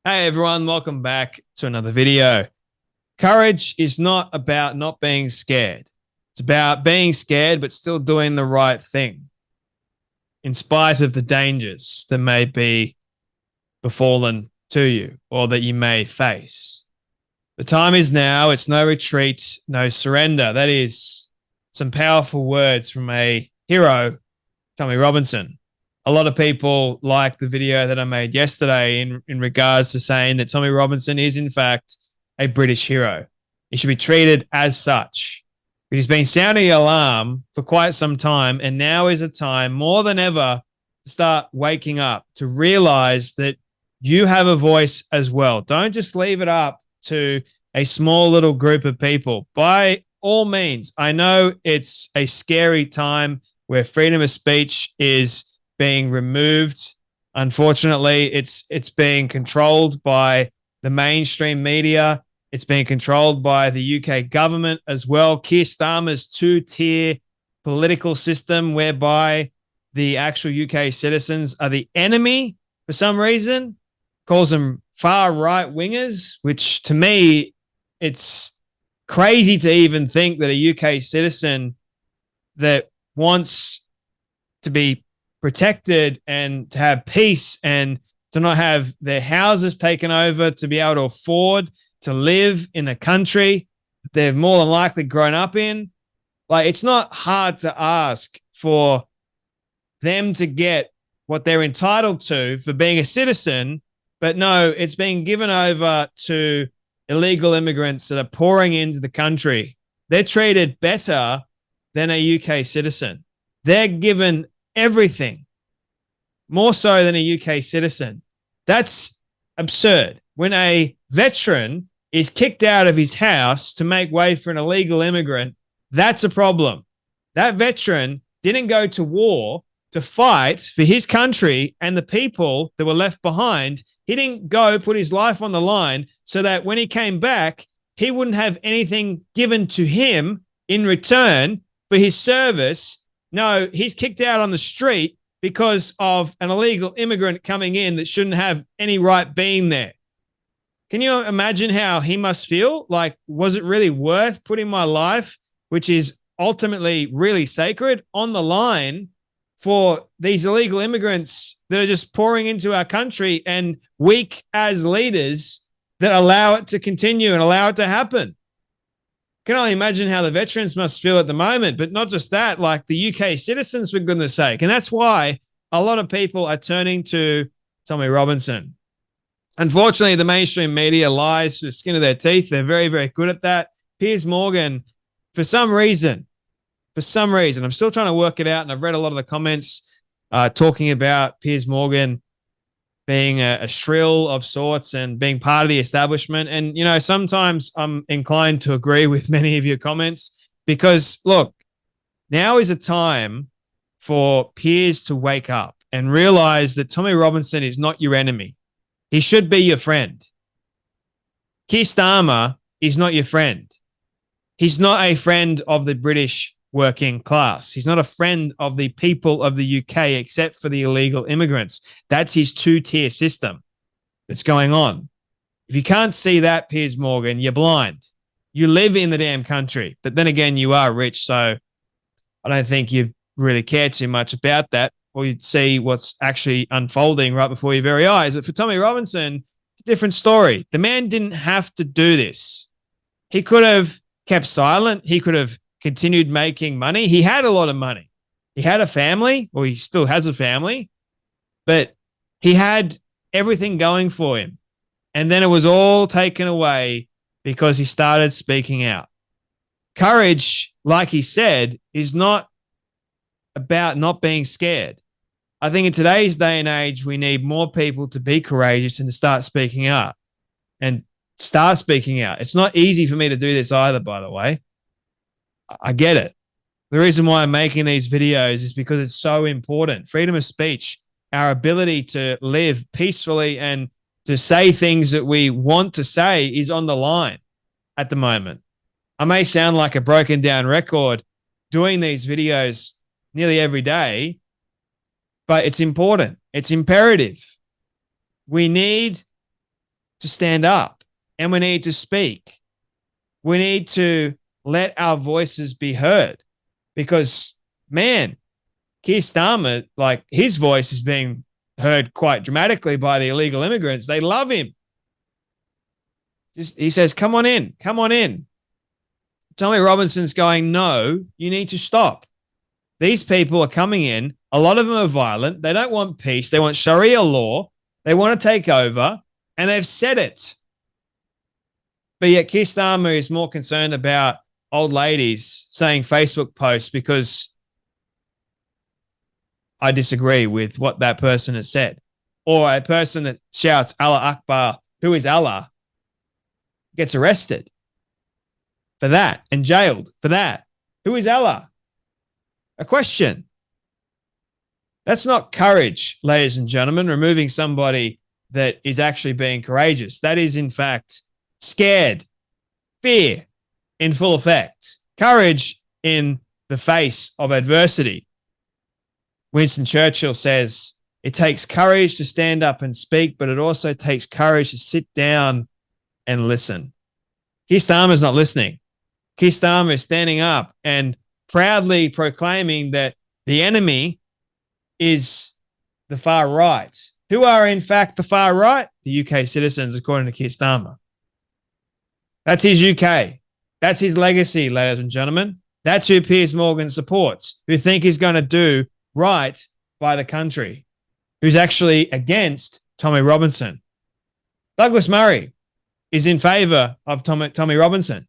Hey everyone, welcome back to another video. Courage is not about not being scared. It's about being scared but still doing the right thing in spite of the dangers that may be befallen to you or that you may face. The time is now. It's no retreat, no surrender. That is some powerful words from a hero, Tommy Robinson. A lot of people like the video that I made yesterday in regards to saying that Tommy Robinson is, in fact, a British hero. He should be treated as such. He's been sounding the alarm for quite some time, and now is a time more than ever to start waking up, to realize that you have a voice as well. Don't just leave it up to a small little group of people. By all means, I know it's a scary time where freedom of speech is being removed. Unfortunately, it's being controlled by the mainstream media. It's being controlled by the UK government as well. Keir Starmer's two-tier political system whereby the actual UK citizens are the enemy for some reason, calls them far right wingers, which to me, it's crazy to even think that a UK citizen that wants to be protected and to have peace and to not have their houses taken over, to be able to afford to live in a country they've more than likely grown up in. Like, it's not hard to ask for them to get what they're entitled to for being a citizen, but no, it's being given over to illegal immigrants that are pouring into the country. They're treated better than a UK citizen. They're given everything, more so than a UK citizen. That's absurd. When a veteran is kicked out of his house to make way for an illegal immigrant, that's a problem. That veteran didn't go to war to fight for his country and the people that were left behind. He didn't go put his life on the line so that when he came back, he wouldn't have anything given to him in return for his service. No, he's kicked out on the street because of an illegal immigrant coming in that shouldn't have any right being there. Can you imagine how he must feel? Like, was it really worth putting my life, which is ultimately really sacred, on the line for these illegal immigrants that are just pouring into our country and weak as leaders that allow it to continue and allow it to happen? Can only imagine how the veterans must feel at the moment, but not just that, like the UK citizens, for goodness sake. And that's why a lot of people are turning to Tommy Robinson. Unfortunately, the mainstream media lies to the skin of their teeth. They're very, very good at that. Piers Morgan, for some reason, I'm still trying to work it out, and I've read a lot of the comments talking about Piers Morgan being a shrill of sorts and being part of the establishment. And, you know, sometimes I'm inclined to agree with many of your comments because, look, now is a time for Piers to wake up and realize that Tommy Robinson is not your enemy. He should be your friend. Keir Starmer is not your friend. He's not a friend of the British working class. He's not a friend of the people of the UK except for the illegal immigrants. That's his two-tier system that's going on. If you can't see that, Piers Morgan, you're blind. You live in the damn country. But then again, you are rich, so I don't think you really care too much about that, or you'd see what's actually unfolding right before your very eyes. But for Tommy Robinson, it's a different story. The man didn't have to do this. He could have kept silent. He could have continued making money. He had a lot of money. He had a family, or he still has a family, but he had everything going for him. And then it was all taken away because he started speaking out. Courage, like he said, is not about not being scared. I think in today's day and age, we need more people to be courageous and to start speaking up and start speaking out. It's not easy for me to do this either, by the way. I get it. The reason why I'm making these videos is because it's so important. Freedom of speech, our ability to live peacefully and to say things that we want to say is on the line at the moment. I may sound like a broken down record doing these videos nearly every day, but it's important. It's imperative. We need to stand up and we need to speak. We need to let our voices be heard because, man, Keir Starmer, like his voice is being heard quite dramatically by the illegal immigrants. They love him. He says, come on in, come on in. Tommy Robinson's going, no, you need to stop. These people are coming in. A lot of them are violent. They don't want peace. They want Sharia law. They want to take over, and they've said it. But yet Keir Starmer is more concerned about old ladies saying Facebook posts because I disagree with what that person has said. Or a person that shouts Allah Akbar, who is Allah, gets arrested for that and jailed for that. Who is Allah? A question. That's not courage, ladies and gentlemen, removing somebody that is actually being courageous. That is, in fact, scared, fear in full effect, courage in the face of adversity. Winston Churchill says, it takes courage to stand up and speak, but it also takes courage to sit down and listen. Keir Starmer's not listening. Keir Starmer is standing up and proudly proclaiming that the enemy is the far right. Who are, in fact, the far right? The UK citizens, according to Keir Starmer. That's his UK. That's his legacy, ladies and gentlemen. That's who Piers Morgan supports, who think he's going to do right by the country, who's actually against Tommy Robinson. Douglas Murray is in favour of Tommy Robinson.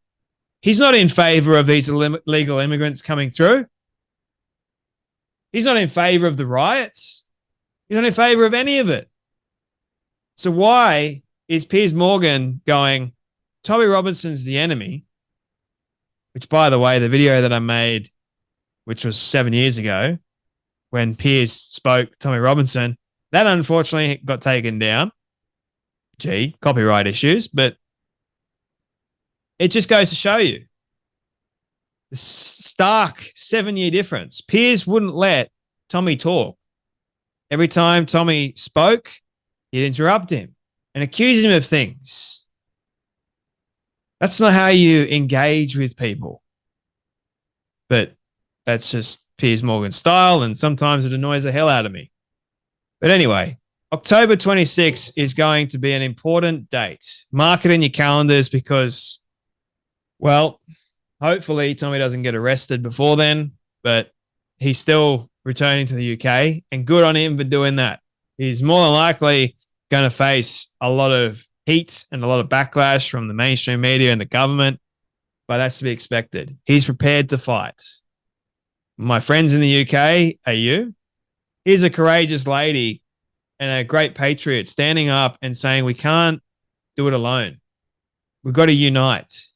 He's not in favour of these illegal immigrants coming through. He's not in favour of the riots. He's not in favour of any of it. So why is Piers Morgan going, Tommy Robinson's the enemy, which, by the way, the video that I made, which was 7 years ago, when Piers spoke Tommy Robinson, that unfortunately got taken down. Gee, copyright issues, but it just goes to show you the stark 7-year difference. Piers wouldn't let Tommy talk. Every time Tommy spoke, he'd interrupt him and accuse him of things. That's not how you engage with people. But that's just Piers Morgan's style, and sometimes it annoys the hell out of me. But anyway, October 26th is going to be an important date. Mark it in your calendars because, well, hopefully Tommy doesn't get arrested before then, but he's still returning to the UK, and good on him for doing that. He's more than likely going to face a lot of heat and a lot of backlash from the mainstream media and the government, but that's to be expected. He's prepared to fight. My friends in the UK, are you? Here's a courageous lady and a great patriot standing up and saying we can't do it alone. We've got to unite.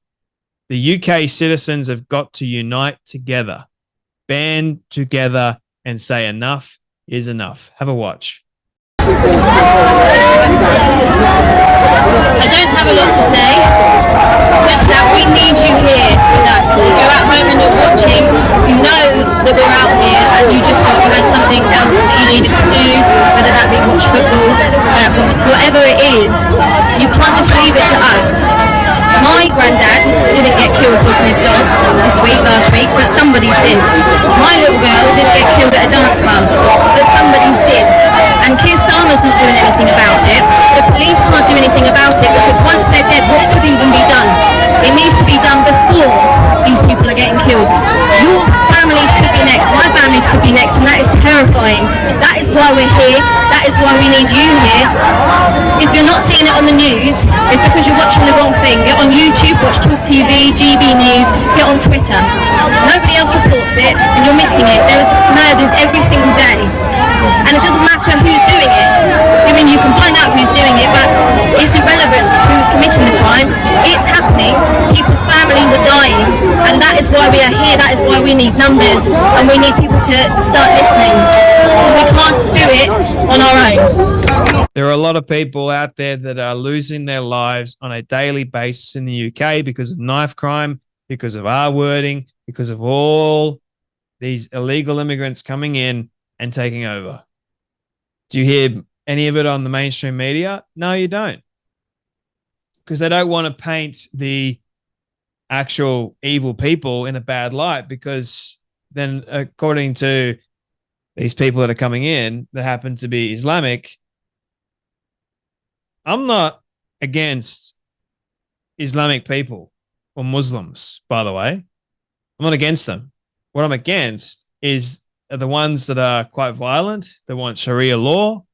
The UK citizens have got to unite together, band together, and say enough is enough. Have a watch. I don't have a lot to say, just that we need you here with us. If you're at home and you're watching, you know that we're out here and you just thought you had something else that you needed to do, whether that be watch football, whatever it is, you can't just leave it to us. My granddad didn't get killed walking his dog last week, but somebody's did. My little girl didn't get killed at a dance class, but somebody's did. And Keir Starmer's not doing anything about it. The police can't do anything about it because once they're dead, what could even be done? It needs to be done before these people are getting killed. Your families could be next, my families could be next, and that is terrifying. That is why we're here. That is why we need you here. If you're not seeing it on the news, it's because you're watching the wrong thing. Get on YouTube, watch Talk TV, GB News, get on Twitter. Nobody else reports it, and you're missing it. There's murders every single day. And it doesn't matter who's doing it. I mean, you can find out who's doing it, but it's irrelevant who's committing the crime. It's happening. People's families are dying. And that is why we are here. That is why we need numbers. And we need people to start listening. We can't do it on our own. There are a lot of people out there that are losing their lives on a daily basis in the UK because of knife crime, because of R wording, because of all these illegal immigrants coming in and taking over. Do you hear any of it on the mainstream media? No, you don't. because they don't want to paint the actual evil people in a bad light, because then according to these people that are coming in that happen to be Islamic, I'm not against Islamic people or Muslims, by the way. I'm not against them. What I'm against is the ones that are quite violent, that want Sharia law,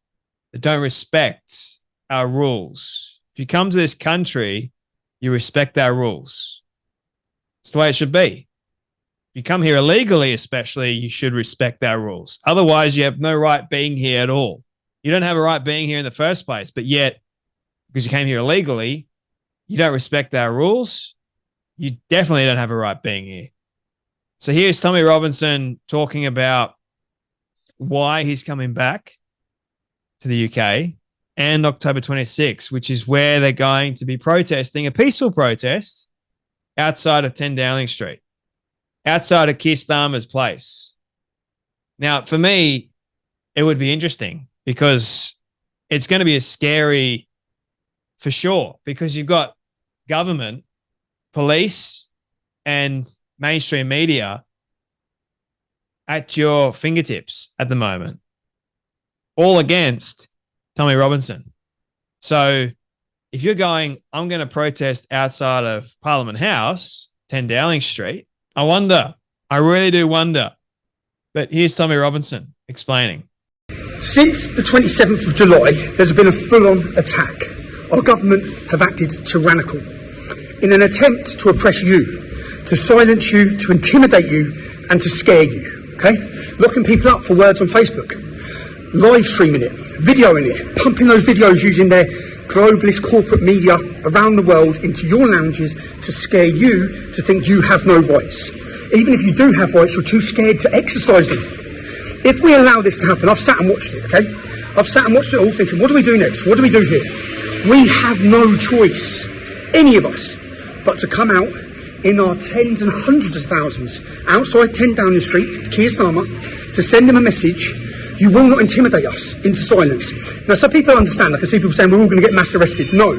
that don't respect our rules. If you come to this country, you respect our rules. It's the way it should be. If you come here illegally, especially, you should respect our rules. Otherwise, you have no right being here at all. You don't have a right being here in the first place, but yet, because you came here illegally, you don't respect our rules, you definitely don't have a right being here. So here's Tommy Robinson talking about why he's coming back to the UK, and October 26th, which is where they're going to be protesting, a peaceful protest outside of 10 Downing Street, outside of Keir Starmer's place. Now, for me, it would be interesting because it's going to be a scary, for sure, because you've got government, police, and mainstream media at your fingertips at the moment, all against Tommy Robinson. So if you're going, I'm going to protest outside of Parliament House, 10 Downing Street, I wonder, I really do wonder. But here's Tommy Robinson explaining. Since the 27th of July, there's been a full-on attack. Our government have acted tyrannical in an attempt to oppress you, to silence you, to intimidate you, and to scare you, okay? Locking people up for words on Facebook, live streaming it, videoing it, pumping those videos using their globalist corporate media around the world into your lounges to scare you to think you have no rights. Even if you do have rights, you're too scared to exercise them. If we allow this to happen, I've sat and watched it, okay? I've sat and watched it all thinking, what do we do next? What do we do here? We have no choice, any of us, but to come out in our tens and hundreds of thousands outside 10 Downing Street to Keir Starmer to send him a message. You will not intimidate us into silence. Now, some people understand. I can see people saying we're all going to get mass arrested. No.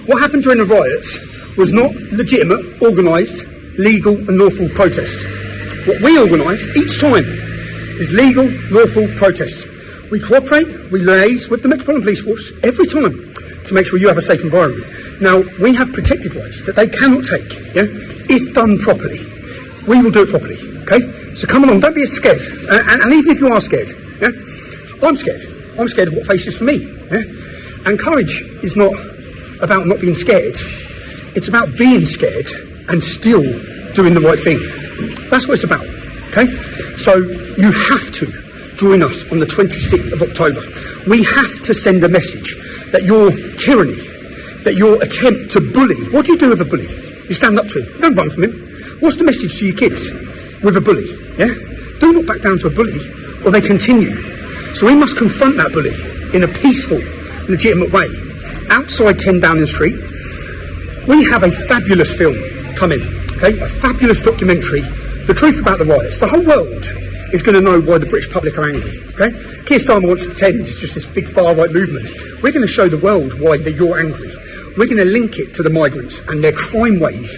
What happened during the riots was not legitimate, organised, legal and lawful protests. What we organise each time is legal, lawful protests. We cooperate, we liaise with the Metropolitan Police Force every time to make sure you have a safe environment. Now, we have protected rights that they cannot take, yeah? If done properly. We will do it properly, okay? So come along, don't be scared. And even if you are scared, yeah? I'm scared. I'm scared of what faces for me. Yeah? And courage is not about not being scared. It's about being scared and still doing the right thing. That's what it's about. Okay? So you have to join us on the 26th of October. We have to send a message that your tyranny, that your attempt to bully, what do you do with a bully? You stand up to him. You don't run from him. What's the message to your kids with a bully? Yeah? Do not back down to a bully, or they continue. So we must confront that bully in a peaceful, legitimate way. Outside 10 Downing Street, we have a fabulous film coming, okay? A fabulous documentary, The Truth About the Riots. The whole world is going to know why the British public are angry, okay? Keir Starmer wants to pretend it's just this big far-right movement. We're going to show the world why you're angry. We're going to link it to the migrants and their crime wave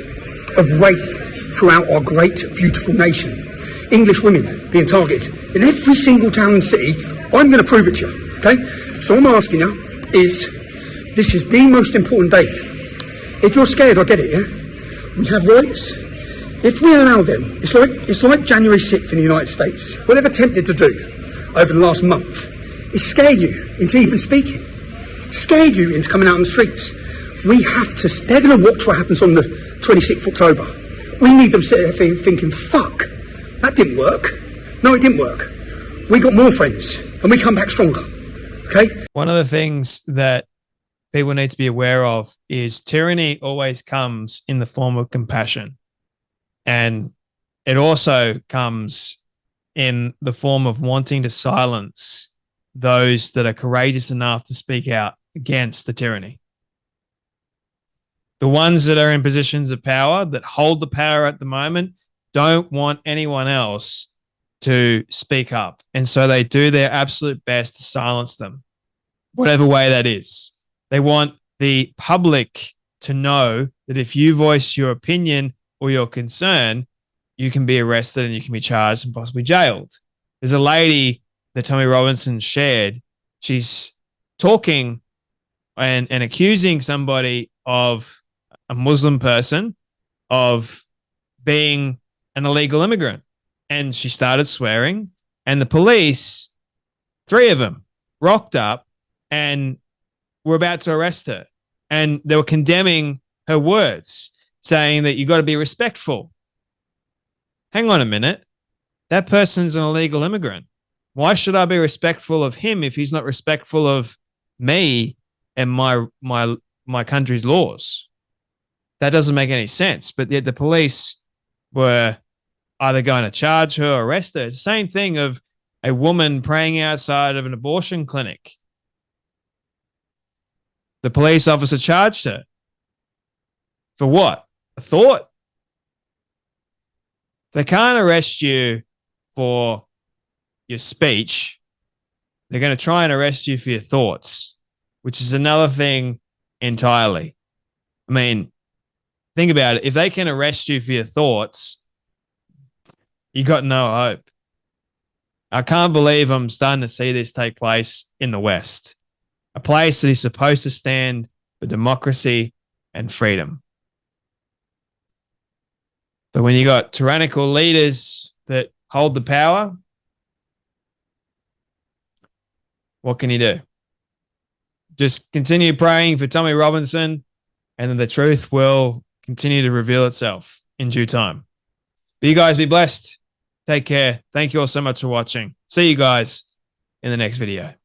of rape throughout our great, beautiful nation. English women being targeted in every single town and city. I'm going to prove it to you, okay? So what I'm asking you is, this is the most important day. If you're scared, I get it, yeah? We have rights. If we allow them, it's like January 6th in the United States. What they've attempted to do over the last month is scare you into even speaking. Scare you into coming out on the streets. We have to, they're going to watch what happens on the 26th of October. We need them sitting there thinking, fuck, that didn't work. No, it didn't work. We got more friends and we come back stronger. Okay? One of the things that people need to be aware of is tyranny always comes in the form of compassion. And it also comes in the form of wanting to silence those that are courageous enough to speak out against the tyranny. The ones that are in positions of power, that hold the power at the moment, don't want anyone else to speak up. And so they do their absolute best to silence them, whatever way that is. They want the public to know that if you voice your opinion or your concern, you can be arrested and you can be charged and possibly jailed. There's a lady that Tommy Robinson shared. She's talking and accusing somebody of a Muslim person of being an illegal immigrant. And she started swearing, and the police, 3 of them, rocked up and were about to arrest her. And they were condemning her words, saying that you got to be respectful. Hang on a minute. That person's an illegal immigrant. Why should I be respectful of him if he's not respectful of me and my country's laws? That doesn't make any sense. But yet the police were either going to charge her or arrest her. It's the same thing of a woman praying outside of an abortion clinic. The police officer charged her. For what? A thought? They can't arrest you for your speech. They're going to try and arrest you for your thoughts, which is another thing entirely. I mean, think about it. If they can arrest you for your thoughts, you got no hope. I can't believe I'm starting to see this take place in the West, a place that is supposed to stand for democracy and freedom. But when you got tyrannical leaders that hold the power, what can you do? Just continue praying for Tommy Robinson, and then the truth will continue to reveal itself in due time. But you guys be blessed. Take care. Thank you all so much for watching. See you guys in the next video.